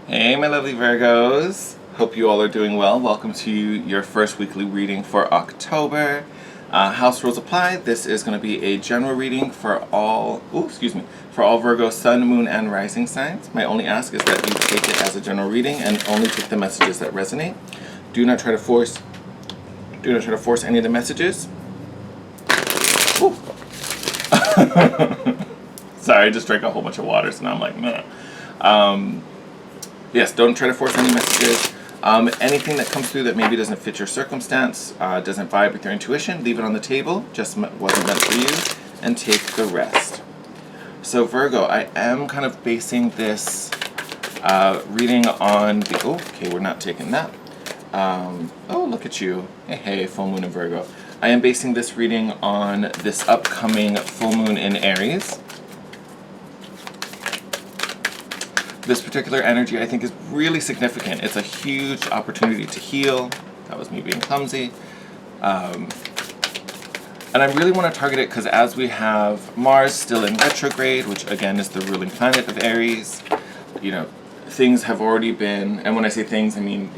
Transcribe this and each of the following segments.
Hey, my lovely Virgos. Hope you all are doing well. Welcome to your first weekly reading for October. House rules apply. This is going to be a general reading for all, for all Virgo sun, moon, and rising signs. My only ask is that you take it as a general reading and only take the messages that resonate. Do not try to force any of the messages. Ooh. Sorry, I just drank a whole bunch of water, so now I'm like, meh. Yes, don't try to force any messages. Anything that comes through that maybe doesn't fit your circumstance, doesn't vibe with your intuition, leave it on the table, just wasn't meant for you, and take the rest. So Virgo, I am kind of basing this reading on the, okay, we're not taking that. Oh, look at you. Hey, full moon in Virgo. I am basing this reading on this upcoming full moon in Aries. This particular energy, I think, is really significant. It's a huge opportunity to heal. That was me being clumsy. And I really want to target it because as we have Mars still in retrograde, which again is the ruling planet of Aries, things have already been, and when I say things, I mean,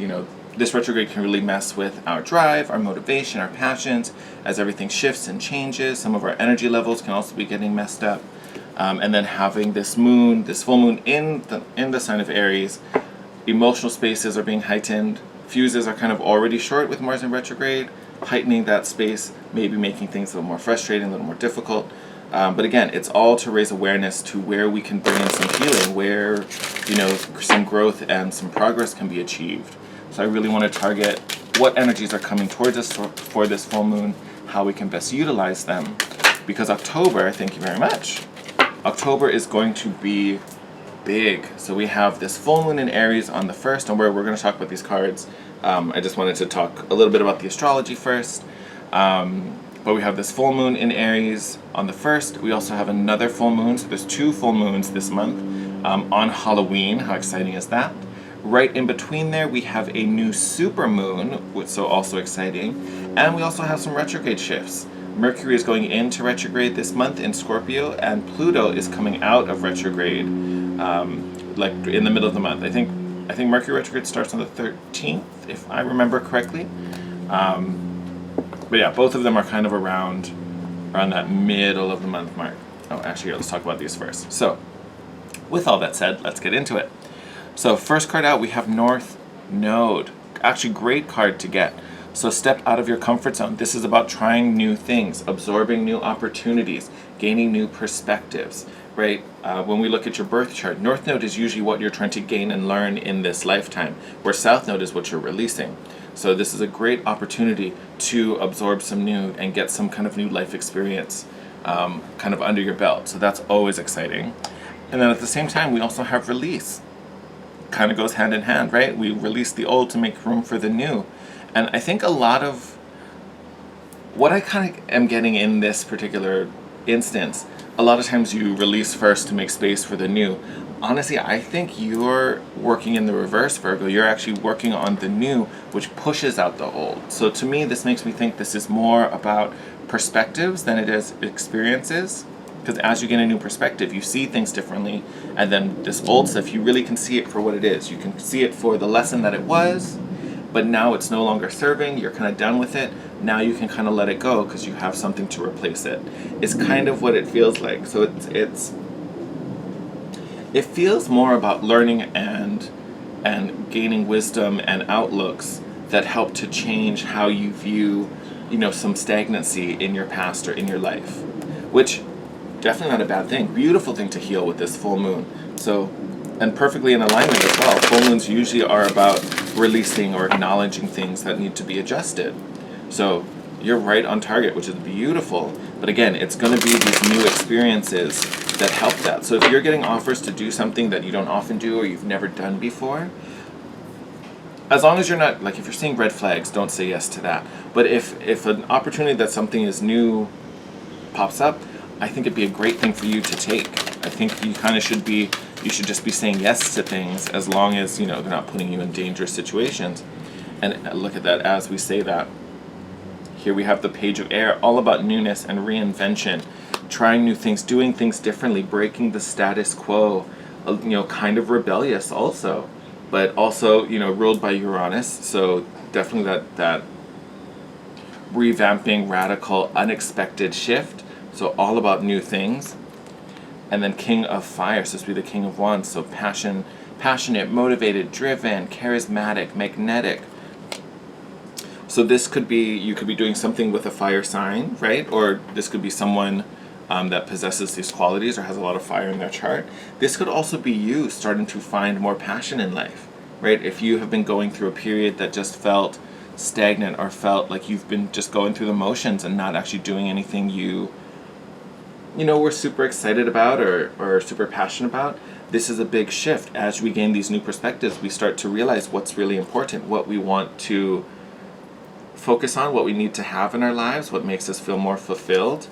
this retrograde can really mess with our drive, our motivation, our passions, as everything shifts and changes. Some of our energy levels can also be getting messed up. And then having this full moon in the sign of Aries, emotional spaces are being heightened. Fuses are kind of already short with Mars in retrograde. Heightening that space, maybe making things a little more frustrating, a little more difficult. But again, it's all to raise awareness to where we can bring in some healing, where some growth and some progress can be achieved. So I really want to target what energies are coming towards us for this full moon, how we can best utilize them. Because October, thank you very much. October is going to be big. So we have this full moon in Aries on the 1st, and we're going to talk about these cards. I just wanted to talk a little bit about the astrology first. But we have this full moon in Aries on the 1st. We also have another full moon, so there's 2 full moons this month on Halloween. How exciting is that? Right in between there, we have a new super moon, which is so also exciting. And we also have some retrograde shifts. Mercury is going into retrograde this month in Scorpio, and Pluto is coming out of retrograde, like in the middle of the month. I think Mercury retrograde starts on the 13th, if I remember correctly. But yeah, both of them are kind of around that middle of the month mark. Oh, actually, let's talk about these first. So, with all that said, let's get into it. So, first card out, we have North Node. Actually, great card to get. So step out of your comfort zone. This is about trying new things, absorbing new opportunities, gaining new perspectives, right? When we look at your birth chart, North Node is usually what you're trying to gain and learn in this lifetime, where South Node is what you're releasing. So this is a great opportunity to absorb some new and get some kind of new life experience kind of under your belt. So that's always exciting. And then at the same time, we also have release. Kind of goes hand in hand, right? We release the old to make room for the new. And I think a lot of what I kind of am getting in this particular instance, a lot of times you release first to make space for the new. Honestly, I think you're working in the reverse, Virgo. You're actually working on the new, which pushes out the old. So to me, this makes me think this is more about perspectives than it is experiences. Because as you get a new perspective, you see things differently. And then this old stuff, you really can see it for what it is. You can see it for the lesson that it was. But now it's no longer serving, you're kind of done with it. Now you can kind of let it go because you have something to replace it. It's kind of what it feels like. So it feels more about learning and gaining wisdom and outlooks that help to change how you view, some stagnancy in your past or in your life. Which, definitely not a bad thing. Beautiful thing to heal with this full moon. So, and perfectly in alignment as well. Full moons usually are about releasing or acknowledging things that need to be adjusted. So you're right on target, which is beautiful. But again, it's going to be these new experiences that help that. So if you're getting offers to do something that you don't often do or you've never done before, as long as you're not, like if you're seeing red flags, don't say yes to that. But if an opportunity that something is new pops up, I think it'd be a great thing for you to take. I think you should just be saying yes to things as long as, they're not putting you in dangerous situations. And look at that as we say that. Here we have the Page of Air, all about newness and reinvention, trying new things, doing things differently, breaking the status quo, kind of rebellious also. but also, ruled by Uranus. So definitely that revamping, radical, unexpected shift. So all about new things. And then King of Fire, so this would be the King of Wands. So passionate, motivated, driven, charismatic, magnetic. So this could be, you could be doing something with a fire sign, right? Or this could be someone that possesses these qualities or has a lot of fire in their chart. This could also be you starting to find more passion in life, right? If you have been going through a period that just felt stagnant or felt like you've been just going through the motions and not actually doing anything you were super excited about or super passionate about, this is a big shift. As we gain these new perspectives, we start to realize what's really important, what we want to focus on, what we need to have in our lives, what makes us feel more fulfilled.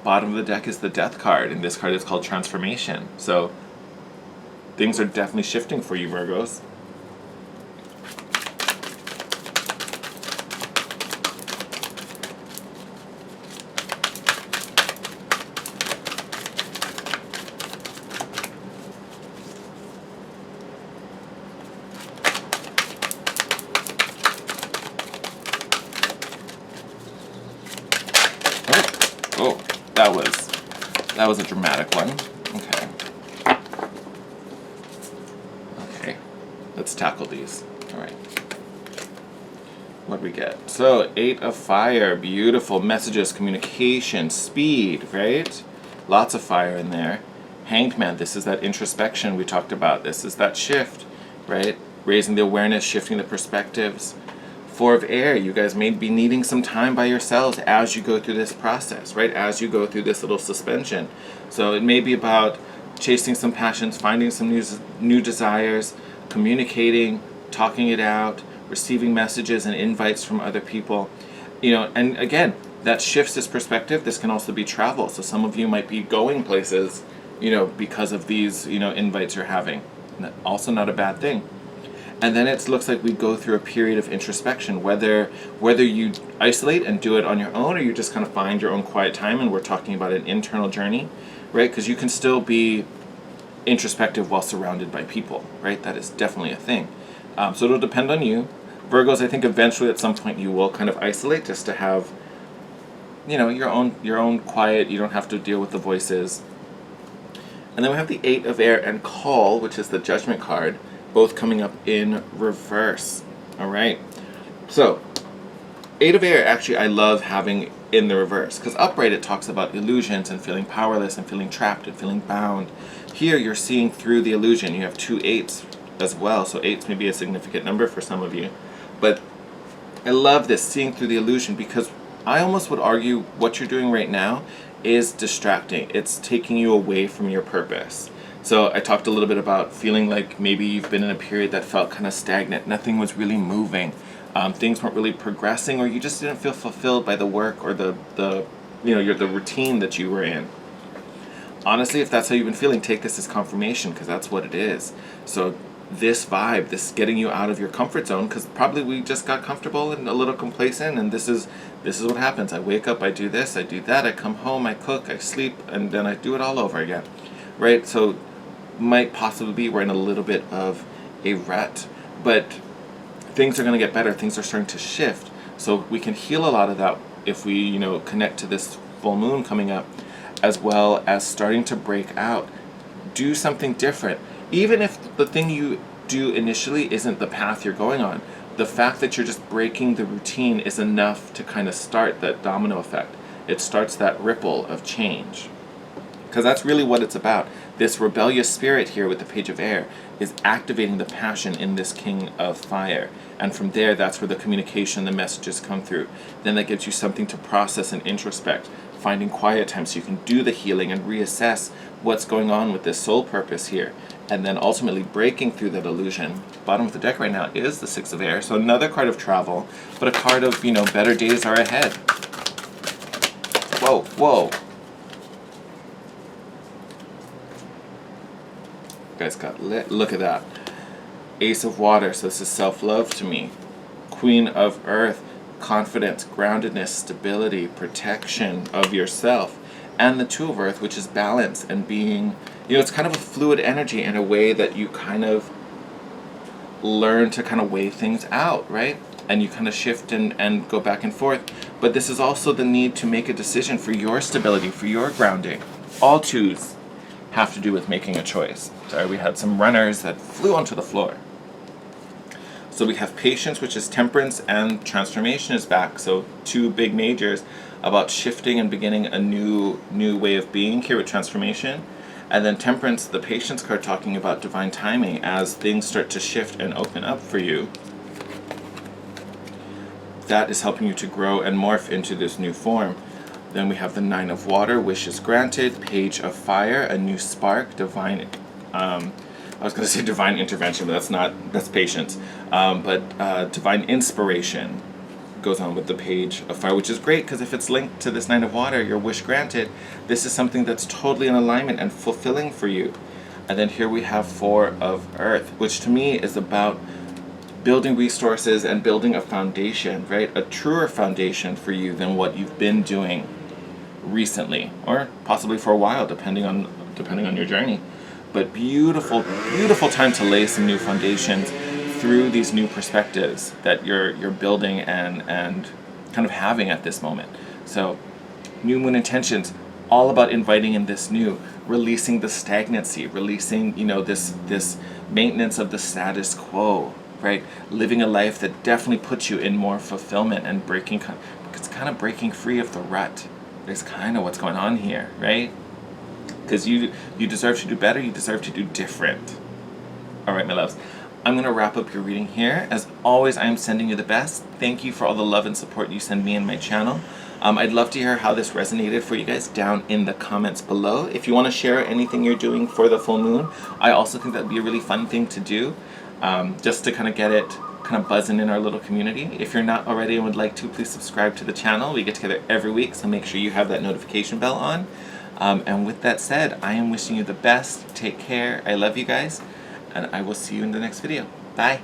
Bottom of the deck is the Death card, and this card is called Transformation. So things are definitely shifting for you, Virgos. Oh, that was a dramatic one. Okay, let's tackle these. All right. What do we get? So, 8 of Fire, beautiful messages, communication, speed, right? Lots of fire in there. Hanged Man, this is that introspection we talked about. This is that shift, right? Raising the awareness, shifting the perspectives. 4 of Air, you guys may be needing some time by yourselves as you go through this process, right? As you go through this little suspension. So it may be about chasing some passions, finding some new desires, communicating, talking it out, receiving messages and invites from other people. And again, that shifts this perspective. This can also be travel. So some of you might be going places, because of these, invites you're having. Also not a bad thing. And then it looks like we go through a period of introspection, whether you isolate and do it on your own or you just kind of find your own quiet time, and we're talking about an internal journey, right? Because you can still be introspective while surrounded by people, right? That is definitely a thing. So it'll depend on you. Virgos, I think eventually at some point you will kind of isolate just to have, your own quiet. You don't have to deal with the voices. And then we have the 8 of Air and Call, which is the Judgment card, both coming up in reverse. All right. So, 8 of Air, actually, I love having in the reverse, because upright it talks about illusions and feeling powerless and feeling trapped and feeling bound. Here, you're seeing through the illusion. You have 2 8s as well, so 8s may be a significant number for some of you. But I love this, seeing through the illusion, because I almost would argue what you're doing right now is distracting. It's taking you away from your purpose. So I talked a little bit about feeling like maybe you've been in a period that felt kind of stagnant. Nothing was really moving. Things weren't really progressing, or you just didn't feel fulfilled by the work or the routine that you were in. Honestly, if that's how you've been feeling, take this as confirmation, because that's what it is. So this vibe, this getting you out of your comfort zone, because probably we just got comfortable and a little complacent, and this is what happens. I wake up, I do this, I do that, I come home, I cook, I sleep, and then I do it all over again, right? So might possibly be we're in a little bit of a rut, but things are going to get better. Things are starting to shift, so we can heal a lot of that if we connect to this full moon coming up, as well as starting to break out, do something different. Even if the thing you do initially isn't the path you're going on, the fact that you're just breaking the routine is enough to kind of start that domino effect. It starts that ripple of change, because that's really what it's about. This rebellious spirit here with the Page of Air is activating the passion in this King of Fire. And from there, that's where the communication, the messages come through. Then that gives you something to process and introspect, finding quiet time so you can do the healing and reassess what's going on with this soul purpose here. And then ultimately breaking through that illusion. Bottom of the deck right now is the 6 of Air. So another card of travel, but a card of, better days are ahead. Whoa. Guys got lit. Look at that. Ace of Water, so this is self-love to me. Queen of Earth, confidence, groundedness, stability, protection of yourself. And the 2 of Earth, which is balance and being, it's kind of a fluid energy in a way that you kind of learn to kind of weigh things out, right? And you kind of shift and go back and forth. But this is also the need to make a decision for your stability, for your grounding. All twos have to do with making a choice. Sorry, we had some runners that flew onto the floor. So we have patience, which is temperance, and transformation is back. So two big majors about shifting and beginning a new way of being here with transformation. And then temperance, the patience card, talking about divine timing as things start to shift and open up for you. That is helping you to grow and morph into this new form. Then we have the Nine of Water, wishes granted, Page of Fire, a new spark, divine, I was going to say divine intervention, but that's patience. But divine inspiration goes on with the Page of Fire, which is great because if it's linked to this Nine of Water, your wish granted, this is something that's totally in alignment and fulfilling for you. And then here we have Four of Earth, which to me is about building resources and building a foundation, right? A truer foundation for you than what you've been doing recently, or possibly for a while, depending on your journey. But beautiful time to lay some new foundations through these new perspectives that you're building and kind of having at this moment. So new moon intentions, all about inviting in this new, releasing the stagnancy, releasing this maintenance of the status quo, right? Living a life that definitely puts you in more fulfillment and it's kind of breaking free of the rut. There's kind of what's going on here, right? Because you deserve to do better, you deserve to do different. All right, my loves. I'm going to wrap up your reading here. As always, I am sending you the best. Thank you for all the love and support you send me and my channel. I'd love to hear how this resonated for you guys down in the comments below. If you want to share anything you're doing for the full moon, I also think that would be a really fun thing to do, just to kind of get it kind of buzzing in our little community. If you're not already and would like to, please subscribe to the channel. We get together every week, so make sure you have that notification bell on. And with that said, I am wishing you the best. Take care. I love you guys. And I will see you in the next video. Bye.